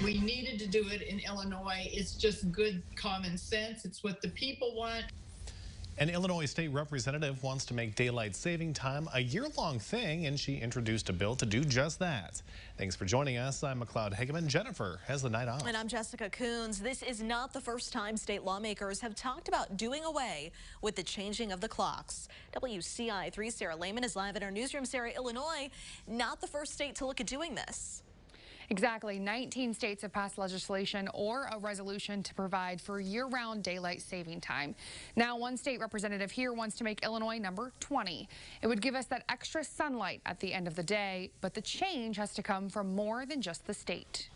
We needed to do it in Illinois. It's just good common sense. It's what the people want. An Illinois state representative wants to make daylight saving time a year-long thing, and she introduced a bill to do just that. Thanks for joining us. I'm McLeod Hageman. Jennifer has the night off. And I'm Jessica Coons. This is not the first time state lawmakers have talked about doing away with the changing of the clocks. WCIA3 Sarah Lehman is live in our newsroom. Sarah, Illinois, not the first state to look at doing this. Exactly. 19 states have passed legislation or a resolution to provide for year-round daylight saving time. Now, one state representative here wants to make Illinois number 20. It would give us that extra sunlight at the end of the day, but the change has to come from more than just the state.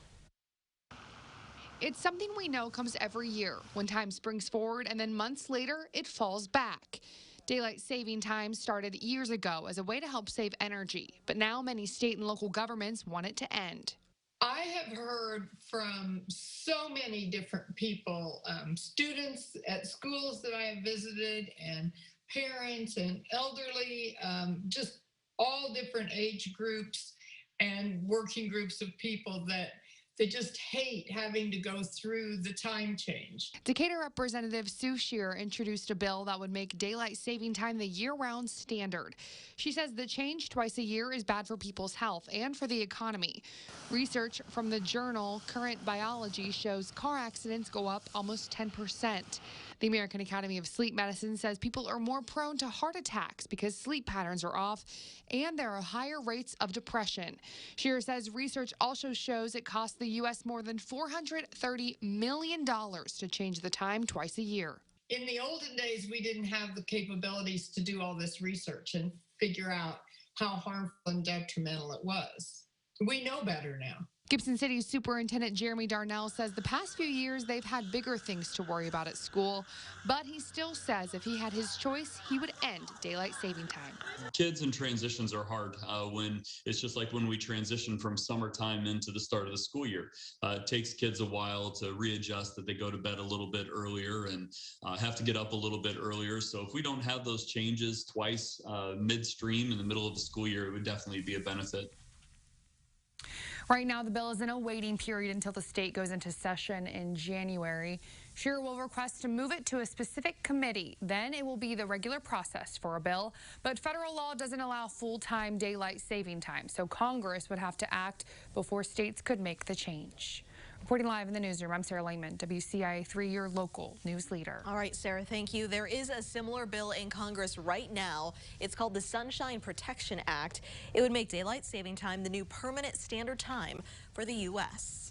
It's something we know comes every year when time springs forward and then months later it falls back. Daylight saving time started years ago as a way to help save energy, but now many state and local governments want it to end. I have heard from so many different people, students at schools that I have visited, and parents and elderly, just all different age groups and working groups of people that they just hate having to go through the time change. Decatur Representative Sue Scheer introduced a bill that would make daylight saving time the year-round standard. She says the change twice a year is bad for people's health and for the economy. Research from the journal Current Biology shows car accidents go up almost 10%. The American Academy of Sleep Medicine says people are more prone to heart attacks because sleep patterns are off, and there are higher rates of depression. Scheer says research also shows it costs the U.S. more than $430 million to change the time twice a year. In the olden days, we didn't have the capabilities to do all this research and figure out how harmful and detrimental it was. We know better now. Gibson City Superintendent Jeremy Darnell says the past few years they've had bigger things to worry about at school, but he still says if he had his choice, he would end daylight saving time. Kids and transitions are hard when it's just like when we transition from summertime into the start of the school year. It takes kids a while to readjust that they go to bed a little bit earlier and have to get up a little bit earlier. So if we don't have those changes twice midstream in the middle of the school year, it would definitely be a benefit. Right now, the bill is in a waiting period until the state goes into session in January. Scheer will request to move it to a specific committee. Then it will be the regular process for a bill. But federal law doesn't allow full-time daylight saving time, so Congress would have to act before states could make the change. Reporting live in the newsroom, I'm Sarah Lehman, WCIA3, your local news leader. All right, Sarah, thank you. There is a similar bill in Congress right now. It's called the Sunshine Protection Act. It would make daylight saving time the new permanent standard time for the U.S.